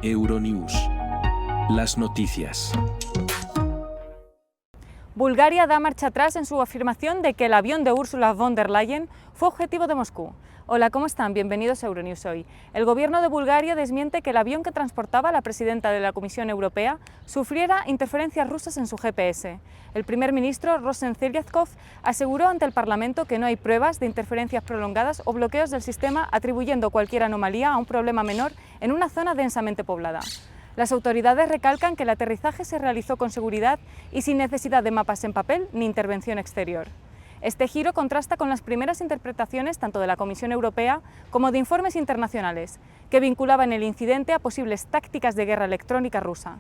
Euronews. Las noticias. Bulgaria da marcha atrás en su afirmación de que el avión de Ursula von der Leyen fue objetivo de Moscú. Hola, ¿cómo están? Bienvenidos a Euronews hoy. El gobierno de Bulgaria desmiente que el avión que transportaba a la presidenta de la Comisión Europea sufriera interferencias rusas en su GPS. El primer ministro, Rosen Zelyadkov, aseguró ante el Parlamento que no hay pruebas de interferencias prolongadas o bloqueos del sistema, atribuyendo cualquier anomalía a un problema menor en una zona densamente poblada. Las autoridades recalcan que el aterrizaje se realizó con seguridad y sin necesidad de mapas en papel ni intervención exterior. Este giro contrasta con las primeras interpretaciones tanto de la Comisión Europea como de informes internacionales, que vinculaban el incidente a posibles tácticas de guerra electrónica rusa.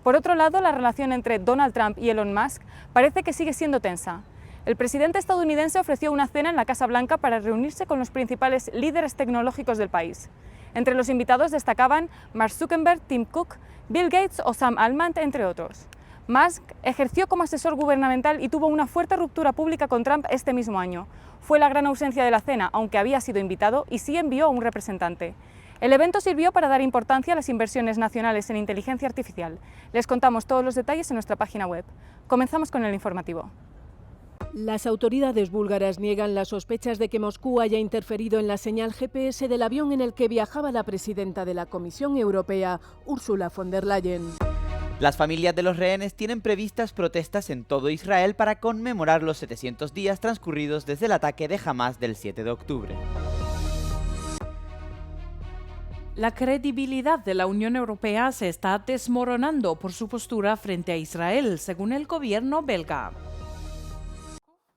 Por otro lado, la relación entre Donald Trump y Elon Musk parece que sigue siendo tensa. El presidente estadounidense ofreció una cena en la Casa Blanca para reunirse con los principales líderes tecnológicos del país. Entre los invitados destacaban Mark Zuckerberg, Tim Cook, Bill Gates o Sam Altman, entre otros. Musk ejerció como asesor gubernamental y tuvo una fuerte ruptura pública con Trump este mismo año. Fue la gran ausencia de la cena, aunque había sido invitado, y sí envió a un representante. El evento sirvió para dar importancia a las inversiones nacionales en inteligencia artificial. Les contamos todos los detalles en nuestra página web. Comenzamos con el informativo. Las autoridades búlgaras niegan las sospechas de que Moscú haya interferido en la señal GPS del avión en el que viajaba la presidenta de la Comisión Europea, Ursula von der Leyen. Las familias de los rehenes tienen previstas protestas en todo Israel para conmemorar los 700 días transcurridos desde el ataque de Hamás del 7 de octubre. La credibilidad de la Unión Europea se está desmoronando por su postura frente a Israel, según el gobierno belga.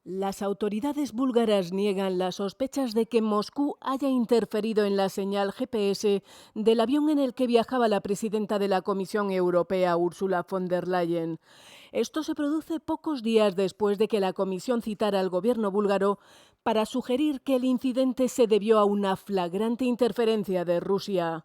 Las autoridades búlgaras niegan las sospechas de que Moscú haya interferido en la señal GPS del avión en el que viajaba la presidenta de la Comisión Europea, Ursula von der Leyen. Esto se produce pocos días después de que la Comisión citara al gobierno búlgaro para sugerir que el incidente se debió a una flagrante interferencia de Rusia.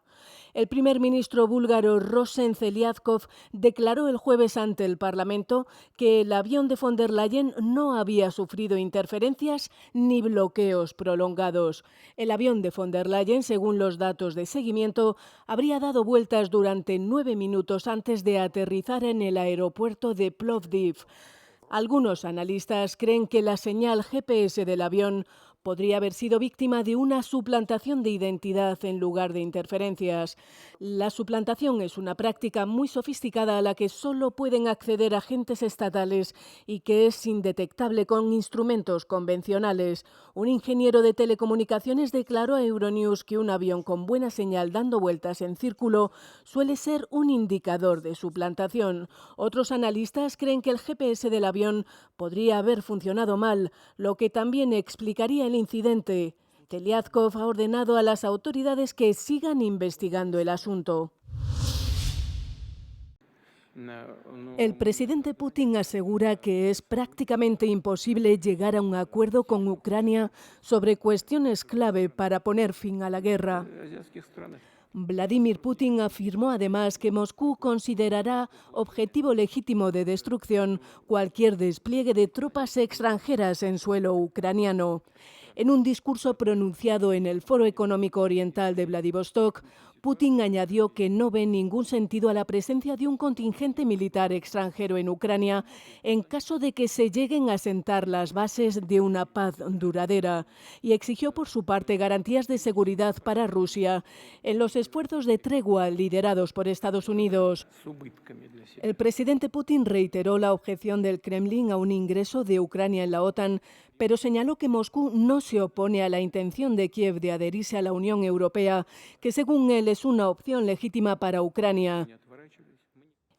El primer ministro búlgaro Rosen Zelyadkov declaró el jueves ante el Parlamento que el avión de von der Leyen no había sufrido interferencias ni bloqueos prolongados. El avión de von der Leyen, según los datos de seguimiento, habría dado vueltas durante 9 minutos antes de aterrizar en el aeropuerto de Plovdiv. Algunos analistas creen que la señal GPS del avión podría haber sido víctima de una suplantación de identidad en lugar de interferencias. La suplantación es una práctica muy sofisticada a la que solo pueden acceder agentes estatales y que es indetectable con instrumentos convencionales. Un ingeniero de telecomunicaciones declaró a Euronews que un avión con buena señal dando vueltas en círculo suele ser un indicador de suplantación. Otros analistas creen que el GPS del avión podría haber funcionado mal, lo que también explicaría el incidente. Zelyadkov ha ordenado a las autoridades que sigan investigando el asunto. El presidente Putin asegura que es prácticamente imposible llegar a un acuerdo con Ucrania sobre cuestiones clave para poner fin a la guerra. Vladimir Putin afirmó además que Moscú considerará objetivo legítimo de destrucción cualquier despliegue de tropas extranjeras en suelo ucraniano. En un discurso pronunciado en el Foro Económico Oriental de Vladivostok, Putin añadió que no ve ningún sentido a la presencia de un contingente militar extranjero en Ucrania en caso de que se lleguen a sentar las bases de una paz duradera y exigió por su parte garantías de seguridad para Rusia en los esfuerzos de tregua liderados por Estados Unidos. El presidente Putin reiteró la objeción del Kremlin a un ingreso de Ucrania en la OTAN, pero señaló que Moscú no se opone a la intención de Kiev de adherirse a la Unión Europea, que según él es una opción legítima para Ucrania.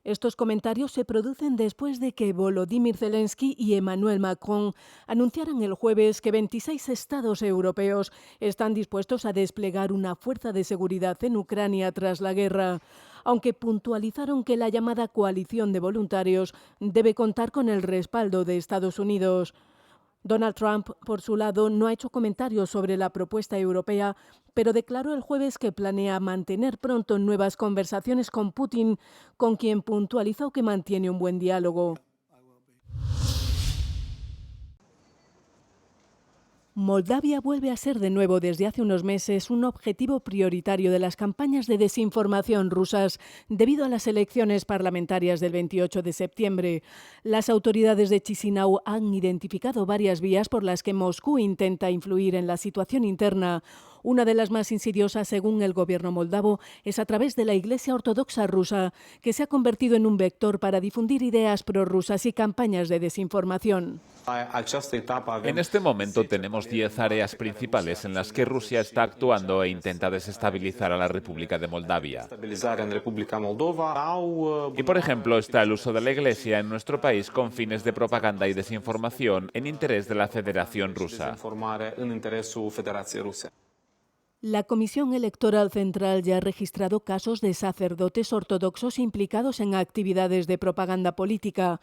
Estos comentarios se producen después de que Volodymyr Zelensky y Emmanuel Macron anunciaran el jueves que 26 estados europeos están dispuestos a desplegar una fuerza de seguridad en Ucrania tras la guerra, aunque puntualizaron que la llamada coalición de voluntarios debe contar con el respaldo de Estados Unidos. Donald Trump, por su lado, no ha hecho comentarios sobre la propuesta europea, pero declaró el jueves que planea mantener pronto nuevas conversaciones con Putin, con quien puntualizó que mantiene un buen diálogo. Moldavia vuelve a ser de nuevo desde hace unos meses un objetivo prioritario de las campañas de desinformación rusas debido a las elecciones parlamentarias del 28 de septiembre. Las autoridades de Chisinau han identificado varias vías por las que Moscú intenta influir en la situación interna. Una de las más insidiosas, según el gobierno moldavo, es a través de la Iglesia Ortodoxa rusa, que se ha convertido en un vector para difundir ideas prorrusas y campañas de desinformación. En este momento tenemos 10 áreas principales en las que Rusia está actuando e intenta desestabilizar a la República de Moldavia. Y por ejemplo está el uso de la Iglesia en nuestro país con fines de propaganda y desinformación en interés de la Federación Rusa. La Comisión Electoral Central ya ha registrado casos de sacerdotes ortodoxos implicados en actividades de propaganda política.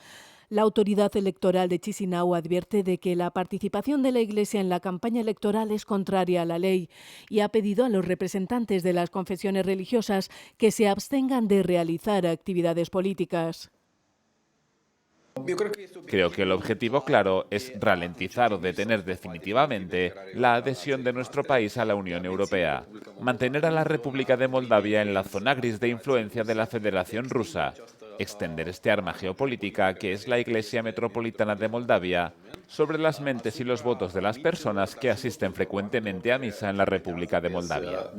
La autoridad electoral de Chisinau advierte de que la participación de la Iglesia en la campaña electoral es contraria a la ley y ha pedido a los representantes de las confesiones religiosas que se abstengan de realizar actividades políticas. Creo que el objetivo claro es ralentizar o detener definitivamente la adhesión de nuestro país a la Unión Europea, mantener a la República de Moldavia en la zona gris de influencia de la Federación Rusa, extender este arma geopolítica que es la Iglesia Metropolitana de Moldavia sobre las mentes y los votos de las personas que asisten frecuentemente a misa en la República de Moldavia.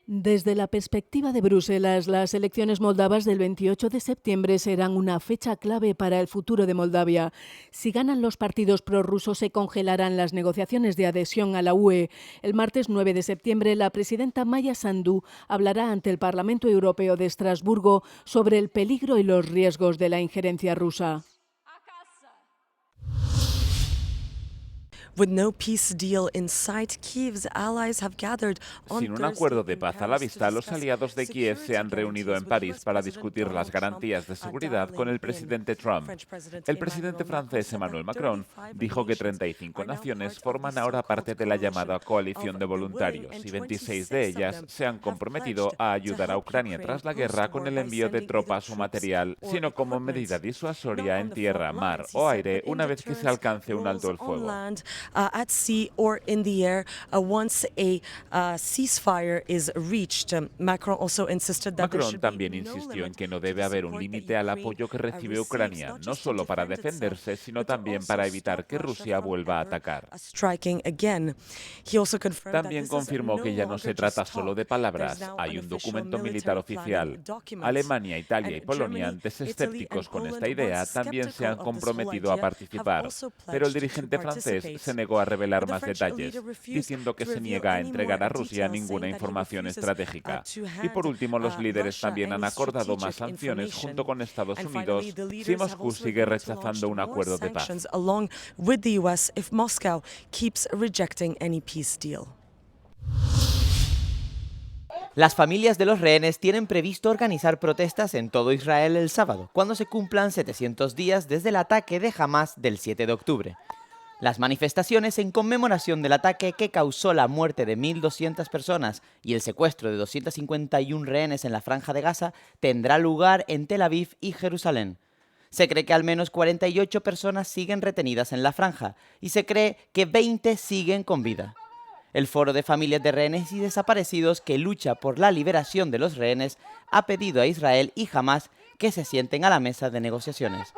Desde la perspectiva de Bruselas, las elecciones moldavas del 28 de septiembre serán una fecha clave para el futuro de Moldavia. Si ganan los partidos prorrusos, se congelarán las negociaciones de adhesión a la UE. El martes 9 de septiembre, la presidenta Maia Sandu hablará ante el Parlamento Europeo de Estrasburgo sobre el peligro y los riesgos de la injerencia rusa. With no peace deal in sight, Kiev's allies have gathered on Sin un acuerdo de paz a la vista, los aliados de Kiev se han reunido en París para discutir las garantías de seguridad con el presidente Trump. El presidente francés Emmanuel Macron dijo que 35 naciones forman ahora parte de la llamada coalición de voluntarios y 26 de ellas se han comprometido a ayudar a Ucrania tras la guerra con el envío de tropas o material, sino como medida disuasoria en tierra, mar o aire una vez que se alcance un alto el fuego. At sea or in the air once a ceasefire is reached. Macron also insisted that Macron también insistió en que no debe haber un límite al apoyo que recibe Ucrania, no solo para defenderse, sino también para evitar que Rusia vuelva a atacar. También confirmó que ya no se trata solo de palabras, hay un documento militar oficial. Alemania, Italia y Polonia, antes escépticos con esta idea, también se han comprometido a participar, pero el dirigente francés se negó a revelar más detalles, diciendo que se niega a entregar a Rusia ninguna información estratégica. Y por último, los líderes también han acordado más sanciones junto con Estados Unidos si Moscú sigue rechazando un acuerdo de paz. Las familias de los rehenes tienen previsto organizar protestas en todo Israel el sábado, cuando se cumplan 700 días desde el ataque de Hamás del 7 de octubre. Las manifestaciones en conmemoración del ataque que causó la muerte de 1.200 personas y el secuestro de 251 rehenes en la Franja de Gaza tendrá lugar en Tel Aviv y Jerusalén. Se cree que al menos 48 personas siguen retenidas en la franja y se cree que 20 siguen con vida. El Foro de Familias de Rehenes y Desaparecidos, que lucha por la liberación de los rehenes, ha pedido a Israel y Hamás que se sienten a la mesa de negociaciones.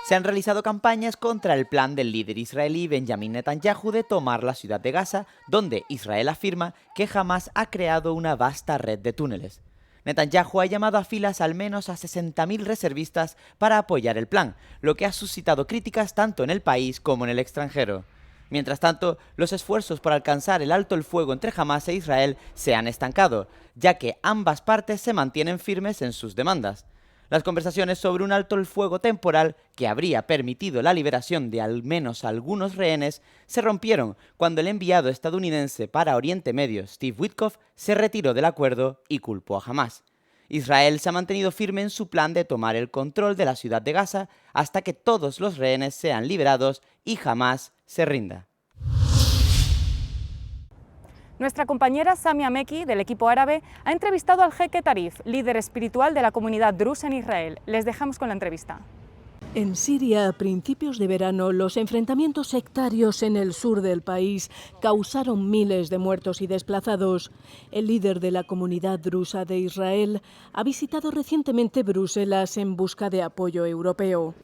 Se han realizado campañas contra el plan del líder israelí Benjamin Netanyahu de tomar la ciudad de Gaza, donde Israel afirma que Hamás ha creado una vasta red de túneles. Netanyahu ha llamado a filas al menos a 60.000 reservistas para apoyar el plan, lo que ha suscitado críticas tanto en el país como en el extranjero. Mientras tanto, los esfuerzos por alcanzar el alto el fuego entre Hamás e Israel se han estancado, ya que ambas partes se mantienen firmes en sus demandas. Las conversaciones sobre un alto el fuego temporal que habría permitido la liberación de al menos algunos rehenes se rompieron cuando el enviado estadounidense para Oriente Medio, Steve Witkoff, se retiró del acuerdo y culpó a Hamás. Israel se ha mantenido firme en su plan de tomar el control de la ciudad de Gaza hasta que todos los rehenes sean liberados y Hamás se rinda. Nuestra compañera Samia Meki, del equipo árabe, ha entrevistado al jeque Tarif, líder espiritual de la comunidad drusa en Israel. Les dejamos con la entrevista. En Siria, a principios de verano, los enfrentamientos sectarios en el sur del país causaron miles de muertos y desplazados. El líder de la comunidad drusa de Israel ha visitado recientemente Bruselas en busca de apoyo europeo.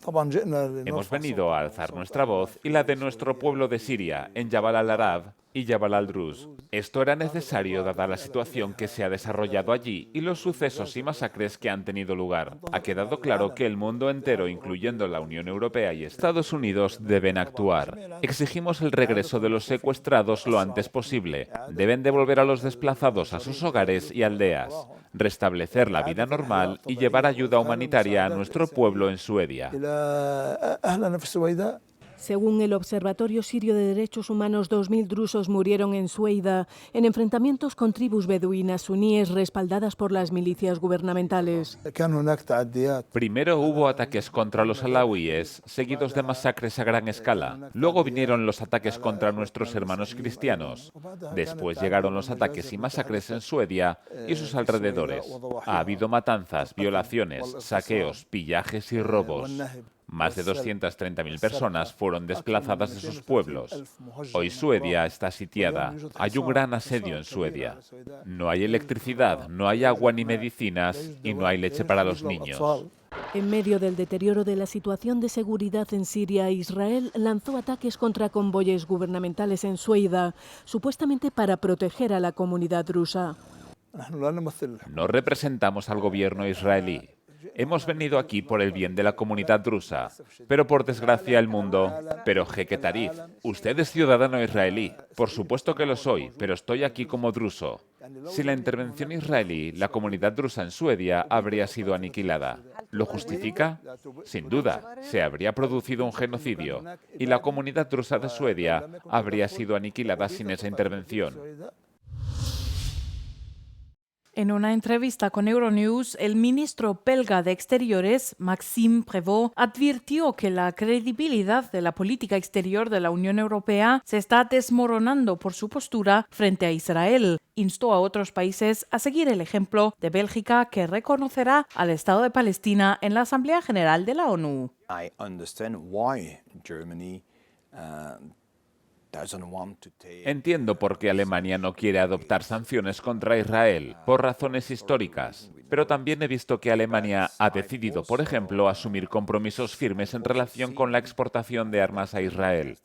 Hemos venido a alzar nuestra voz y la de nuestro pueblo de Siria, en Jabal al-Arab y Jabal al-Druz. Esto era necesario dada la situación que se ha desarrollado allí y los sucesos y masacres que han tenido lugar. Ha quedado claro que el mundo entero, incluyendo la Unión Europea y Estados Unidos, deben actuar. Exigimos el regreso de los secuestrados lo antes posible. Deben devolver a los desplazados a sus hogares y aldeas, restablecer la vida normal y llevar ayuda humanitaria a nuestro pueblo en Suedia. Según el Observatorio Sirio de Derechos Humanos, 2.000 drusos murieron en Sueida en enfrentamientos con tribus beduinas suníes respaldadas por las milicias gubernamentales. Primero hubo ataques contra los alauíes, seguidos de masacres a gran escala. Luego vinieron los ataques contra nuestros hermanos cristianos. Después llegaron los ataques y masacres en Suedia y sus alrededores. Ha habido matanzas, violaciones, saqueos, pillajes y robos. Más de 230.000 personas fueron desplazadas de sus pueblos. Hoy Suedia está sitiada. Hay un gran asedio en Suedia. No hay electricidad, no hay agua ni medicinas y no hay leche para los niños. En medio del deterioro de la situación de seguridad en Siria, Israel lanzó ataques contra convoyes gubernamentales en Sueida, supuestamente para proteger a la comunidad drusa. No representamos al gobierno israelí. Hemos venido aquí por el bien de la comunidad drusa, pero por desgracia el mundo... Pero Jeque Tarif, usted es ciudadano israelí. Por supuesto que lo soy, pero estoy aquí como druso. Sin la intervención israelí, la comunidad drusa en Suedia habría sido aniquilada. ¿Lo justifica? Sin duda, se habría producido un genocidio y la comunidad drusa de Suedia habría sido aniquilada sin esa intervención. En una entrevista con Euronews, el ministro belga de Exteriores, Maxime Prévost, advirtió que la credibilidad de la política exterior de la Unión Europea se está desmoronando por su postura frente a Israel. Instó a otros países a seguir el ejemplo de Bélgica, que reconocerá al Estado de Palestina en la Asamblea General de la ONU. Entiendo por qué Alemania no quiere adoptar sanciones contra Israel, por razones históricas. Pero también he visto que Alemania ha decidido, por ejemplo, asumir compromisos firmes en relación con la exportación de armas a Israel.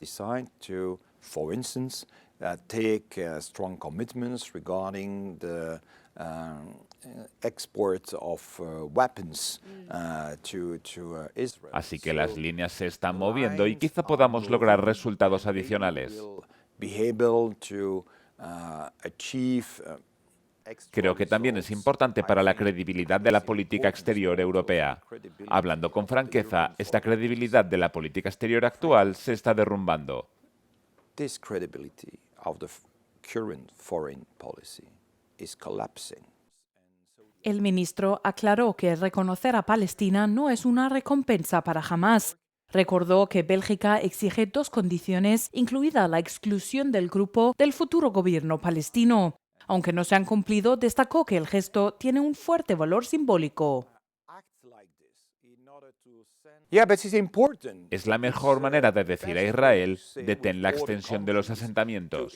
Así que las líneas se están moviendo y quizá podamos lograr resultados adicionales. Creo que también es importante para la credibilidad de la política exterior europea. Hablando con franqueza, esta credibilidad de la política exterior actual se está derrumbando. El ministro aclaró que reconocer a Palestina no es una recompensa para Hamás. Recordó que Bélgica exige 2 condiciones, incluida la exclusión del grupo del futuro gobierno palestino. Aunque no se han cumplido, destacó que el gesto tiene un fuerte valor simbólico. Es la mejor manera de decir a Israel: detén la extensión de los asentamientos,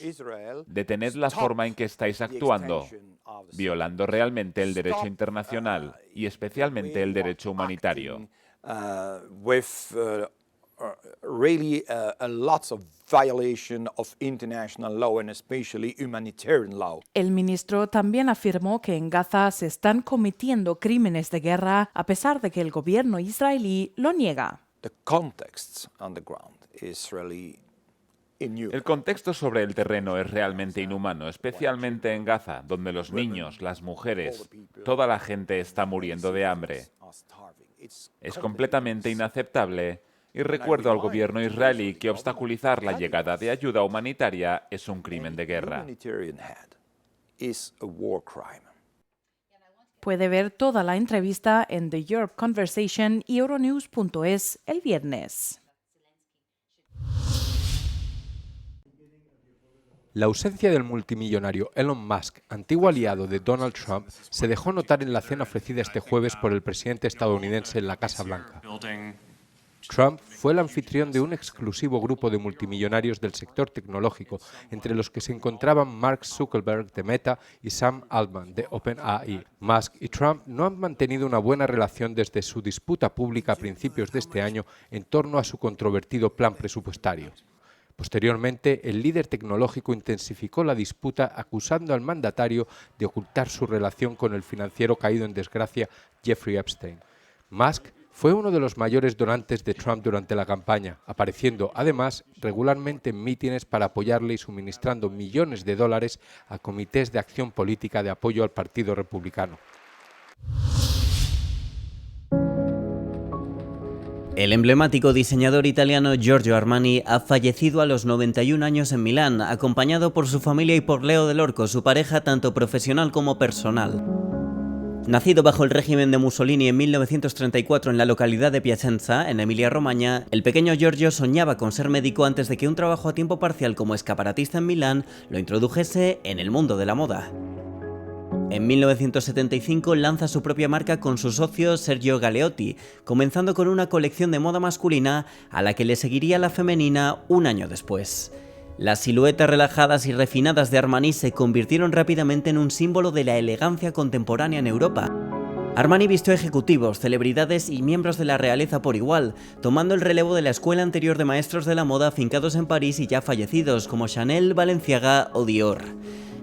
detened la forma en que estáis actuando, violando realmente el derecho internacional y especialmente el derecho humanitario. El ministro también afirmó que en Gaza se están cometiendo crímenes de guerra, a pesar de que el gobierno israelí lo niega. El contexto sobre el terreno es realmente inhumano, especialmente en Gaza, donde los niños, las mujeres, toda la gente está muriendo de hambre. Es completamente inaceptable. Y recuerdo al gobierno israelí que obstaculizar la llegada de ayuda humanitaria es un crimen de guerra. Puede ver toda la entrevista en The Europe Conversation y Euronews.es el viernes. La ausencia del multimillonario Elon Musk, antiguo aliado de Donald Trump, se dejó notar en la cena ofrecida este jueves por el presidente estadounidense en la Casa Blanca. Trump fue el anfitrión de un exclusivo grupo de multimillonarios del sector tecnológico, entre los que se encontraban Mark Zuckerberg de Meta y Sam Altman de OpenAI. Musk y Trump no han mantenido una buena relación desde su disputa pública a principios de este año en torno a su controvertido plan presupuestario. Posteriormente, el líder tecnológico intensificó la disputa acusando al mandatario de ocultar su relación con el financiero caído en desgracia Jeffrey Epstein. Musk fue uno de los mayores donantes de Trump durante la campaña, apareciendo además regularmente en mítines para apoyarle y suministrando millones de dólares a comités de acción política de apoyo al Partido Republicano. El emblemático diseñador italiano Giorgio Armani ha fallecido a los 91 años en Milán, acompañado por su familia y por Leo Dell'Orco, su pareja tanto profesional como personal. Nacido bajo el régimen de Mussolini en 1934 en la localidad de Piacenza, en Emilia-Romagna, el pequeño Giorgio soñaba con ser médico antes de que un trabajo a tiempo parcial como escaparatista en Milán lo introdujese en el mundo de la moda. En 1975 lanza su propia marca con su socio Sergio Galeotti, comenzando con una colección de moda masculina a la que le seguiría la femenina un año después. Las siluetas relajadas y refinadas de Armani se convirtieron rápidamente en un símbolo de la elegancia contemporánea en Europa. Armani vistió ejecutivos, celebridades y miembros de la realeza por igual, tomando el relevo de la escuela anterior de maestros de la moda afincados en París y ya fallecidos, como Chanel, Balenciaga o Dior.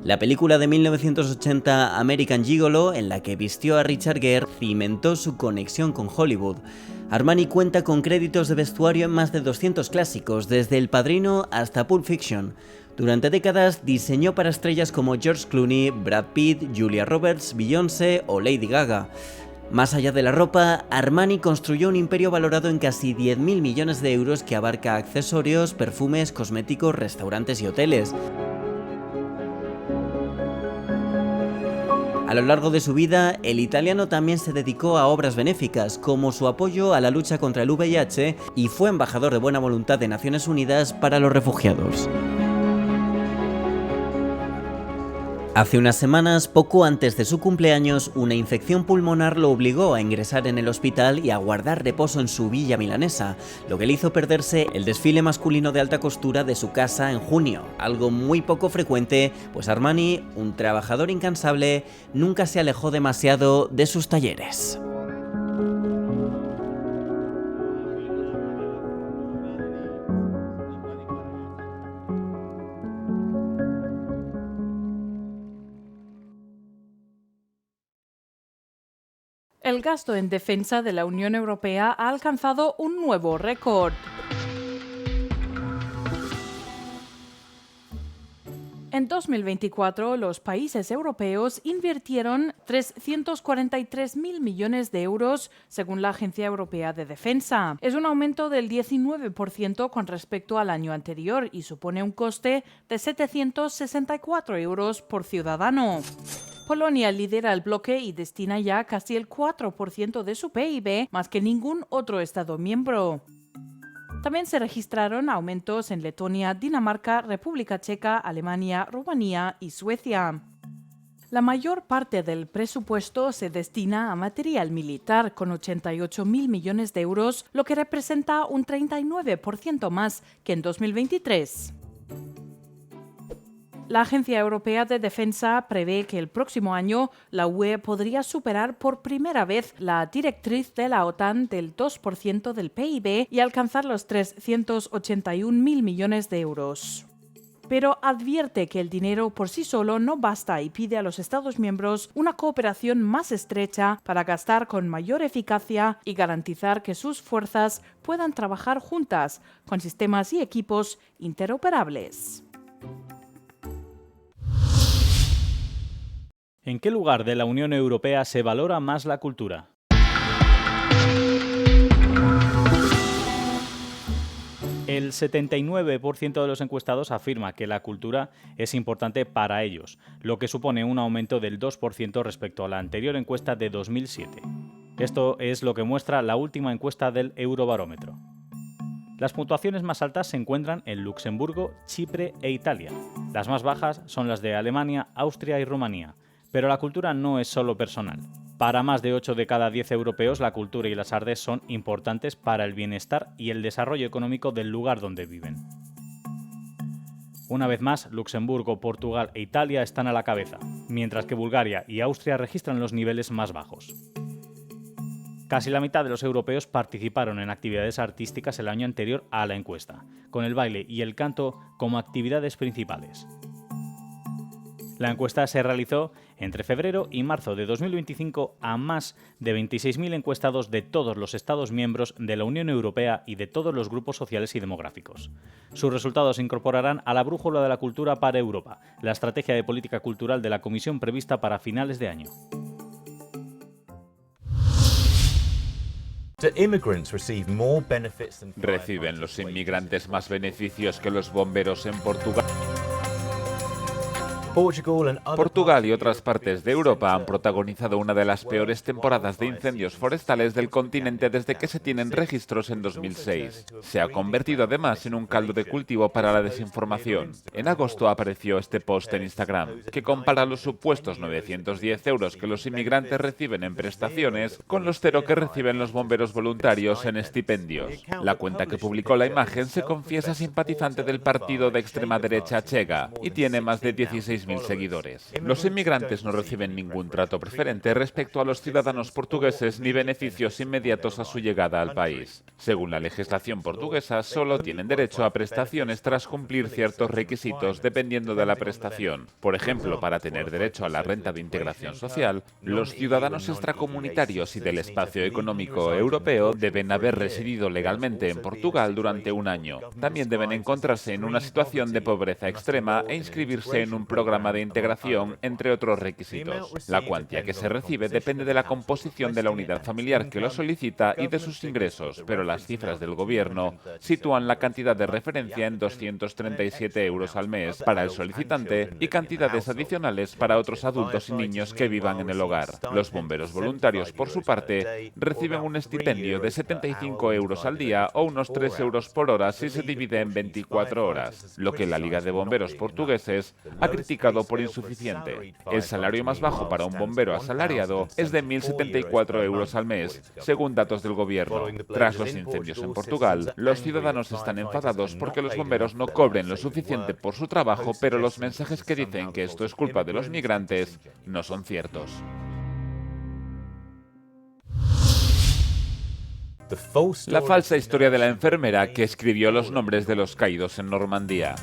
La película de 1980 American Gigolo, en la que vistió a Richard Gere, cimentó su conexión con Hollywood. Armani cuenta con créditos de vestuario en más de 200 clásicos, desde El Padrino hasta Pulp Fiction. Durante décadas diseñó para estrellas como George Clooney, Brad Pitt, Julia Roberts, Beyoncé o Lady Gaga. Más allá de la ropa, Armani construyó un imperio valorado en casi 10.000 millones de euros que abarca accesorios, perfumes, cosméticos, restaurantes y hoteles. A lo largo de su vida, el italiano también se dedicó a obras benéficas, como su apoyo a la lucha contra el VIH, y fue embajador de buena voluntad de Naciones Unidas para los refugiados. Hace unas semanas, poco antes de su cumpleaños, una infección pulmonar lo obligó a ingresar en el hospital y a guardar reposo en su villa milanesa, lo que le hizo perderse el desfile masculino de alta costura de su casa en junio, algo muy poco frecuente, pues Armani, un trabajador incansable, nunca se alejó demasiado de sus talleres. El gasto en defensa de la Unión Europea ha alcanzado un nuevo récord. En 2024, los países europeos invirtieron 343.000 millones de euros, según la Agencia Europea de Defensa. Es un aumento del 19% con respecto al año anterior y supone un coste de 764 euros por ciudadano. Polonia lidera el bloque y destina ya casi el 4% de su PIB, más que ningún otro Estado miembro. También se registraron aumentos en Letonia, Dinamarca, República Checa, Alemania, Rumanía y Suecia. La mayor parte del presupuesto se destina a material militar, con 88.000 millones de euros, lo que representa un 39% más que en 2023. La Agencia Europea de Defensa prevé que el próximo año la UE podría superar por primera vez la directriz de la OTAN del 2% del PIB y alcanzar los 381.000 millones de euros. Pero advierte que el dinero por sí solo no basta y pide a los Estados miembros una cooperación más estrecha para gastar con mayor eficacia y garantizar que sus fuerzas puedan trabajar juntas con sistemas y equipos interoperables. ¿En qué lugar de la Unión Europea se valora más la cultura? El 79% de los encuestados afirma que la cultura es importante para ellos, lo que supone un aumento del 2% respecto a la anterior encuesta de 2007. Esto es lo que muestra la última encuesta del Eurobarómetro. Las puntuaciones más altas se encuentran en Luxemburgo, Chipre e Italia. Las más bajas son las de Alemania, Austria y Rumanía. Pero la cultura no es solo personal. Para más de 8 de cada 10 europeos, la cultura y las artes son importantes para el bienestar y el desarrollo económico del lugar donde viven. Una vez más, Luxemburgo, Portugal e Italia están a la cabeza, mientras que Bulgaria y Austria registran los niveles más bajos. Casi la mitad de los europeos participaron en actividades artísticas el año anterior a la encuesta, con el baile y el canto como actividades principales. La encuesta se realizó entre febrero y marzo de 2025 a más de 26.000 encuestados de todos los Estados miembros de la Unión Europea y de todos los grupos sociales y demográficos. Sus resultados se incorporarán a la Brújula de la Cultura para Europa, la estrategia de política cultural de la Comisión prevista para finales de año. ¿Reciben los inmigrantes más beneficios que los bomberos en Portugal? Portugal y otras partes de Europa han protagonizado una de las peores temporadas de incendios forestales del continente desde que se tienen registros en 2006. Se ha convertido además en un caldo de cultivo para la desinformación. En agosto apareció este post en Instagram, que compara los supuestos 910 euros que los inmigrantes reciben en prestaciones con los 0 que reciben los bomberos voluntarios en estipendios. La cuenta que publicó la imagen se confiesa simpatizante del partido de extrema derecha Chega y tiene más de 16.000 seguidores. Los inmigrantes no reciben ningún trato preferente respecto a los ciudadanos portugueses ni beneficios inmediatos a su llegada al país. Según la legislación portuguesa, solo tienen derecho a prestaciones tras cumplir ciertos requisitos dependiendo de la prestación. Por ejemplo, para tener derecho a la renta de integración social, los ciudadanos extracomunitarios y del espacio económico europeo deben haber residido legalmente en Portugal durante un año. También deben encontrarse en una situación de pobreza extrema e inscribirse en un programa de integración, entre otros requisitos. La cuantía que se recibe depende de la composición de la unidad familiar que lo solicita y de sus ingresos, pero las cifras del gobierno sitúan la cantidad de referencia en 237 euros al mes para el solicitante y cantidades adicionales para otros adultos y niños que vivan en el hogar. Los bomberos voluntarios, por su parte, reciben un estipendio de 75 euros al día o unos 3 euros por hora si se divide en 24 horas, lo que la Liga de Bomberos Portugueses ha criticado por insuficiente. El salario más bajo para un bombero asalariado es de 1.074 euros al mes, según datos del gobierno. Tras los incendios en Portugal, los ciudadanos están enfadados porque los bomberos no cobren lo suficiente por su trabajo, pero los mensajes que dicen que esto es culpa de los migrantes no son ciertos. La falsa historia de la enfermera que escribió los nombres de los caídos en Normandía.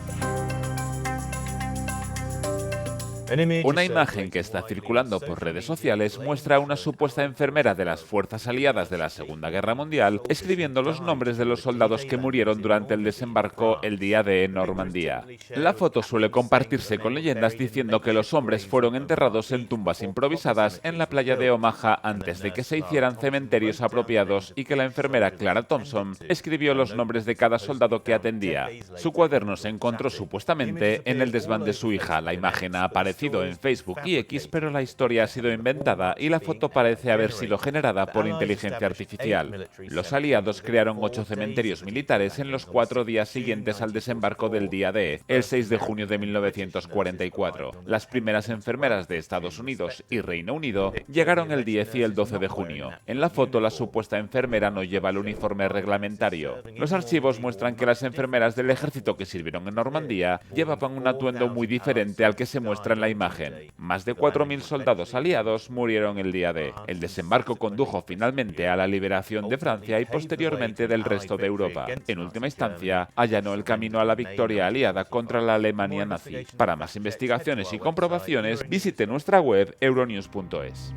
Una imagen que está circulando por redes sociales muestra a una supuesta enfermera de las fuerzas aliadas de la Segunda Guerra Mundial escribiendo los nombres de los soldados que murieron durante el desembarco el día de Normandía. La foto suele compartirse con leyendas diciendo que los hombres fueron enterrados en tumbas improvisadas en la playa de Omaha antes de que se hicieran cementerios apropiados y que la enfermera Clara Thompson escribió los nombres de cada soldado que atendía. Su cuaderno se encontró supuestamente en el desván de su hija. La imagen ha aparecido en Facebook y X, pero la historia ha sido inventada y la foto parece haber sido generada por inteligencia artificial. Los aliados crearon 8 cementerios militares en los 4 días siguientes al desembarco del día D, el 6 de junio de 1944. Las primeras enfermeras de Estados Unidos y Reino Unido llegaron el 10 y el 12 de junio. En la foto, la supuesta enfermera no lleva el uniforme reglamentario. Los archivos muestran que las enfermeras del ejército que sirvieron en Normandía llevaban un atuendo muy diferente al que se muestra en la imagen. Más de 4.000 soldados aliados murieron el día D. El desembarco condujo finalmente a la liberación de Francia y posteriormente del resto de Europa. En última instancia, allanó el camino a la victoria aliada contra la Alemania nazi. Para más investigaciones y comprobaciones, visite nuestra web euronews.es.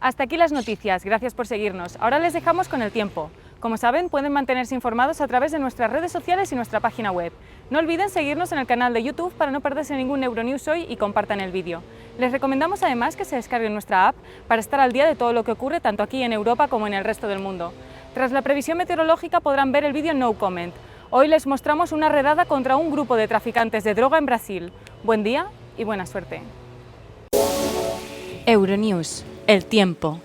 Hasta aquí las noticias, gracias por seguirnos. Ahora les dejamos con el tiempo. Como saben, pueden mantenerse informados a través de nuestras redes sociales y nuestra página web. No olviden seguirnos en el canal de YouTube para no perderse ningún Euronews Hoy y compartan el vídeo. Les recomendamos además que se descarguen nuestra app para estar al día de todo lo que ocurre tanto aquí en Europa como en el resto del mundo. Tras la previsión meteorológica podrán ver el vídeo No Comment. Hoy les mostramos una redada contra un grupo de traficantes de droga en Brasil. Buen día y buena suerte. Euronews, el tiempo.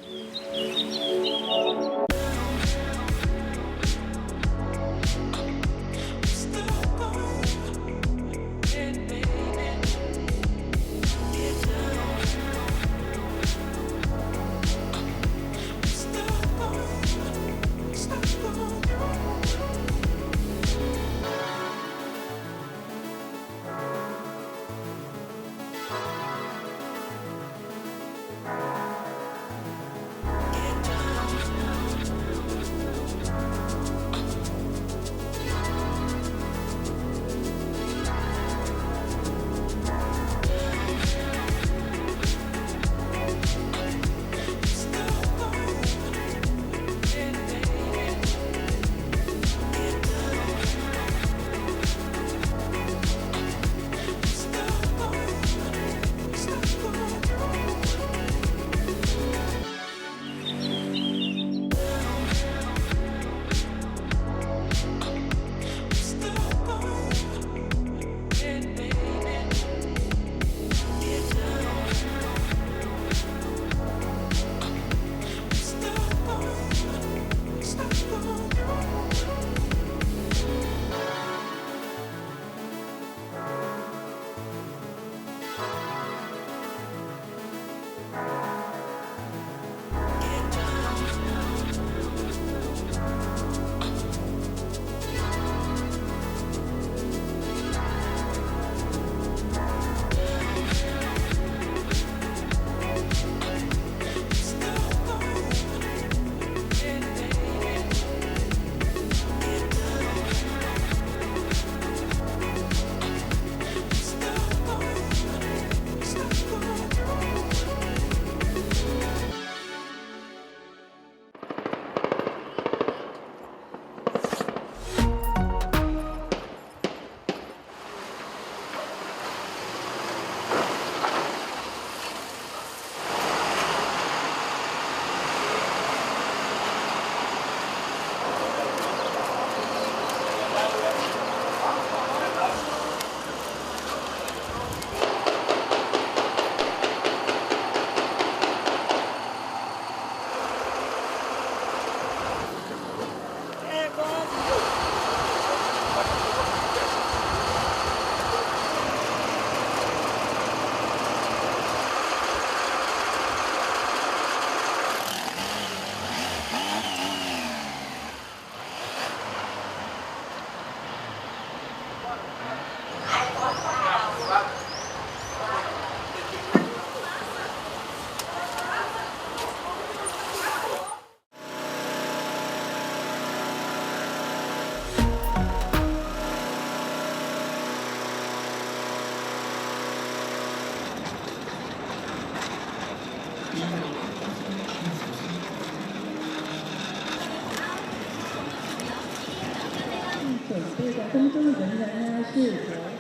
在宫中人员呢是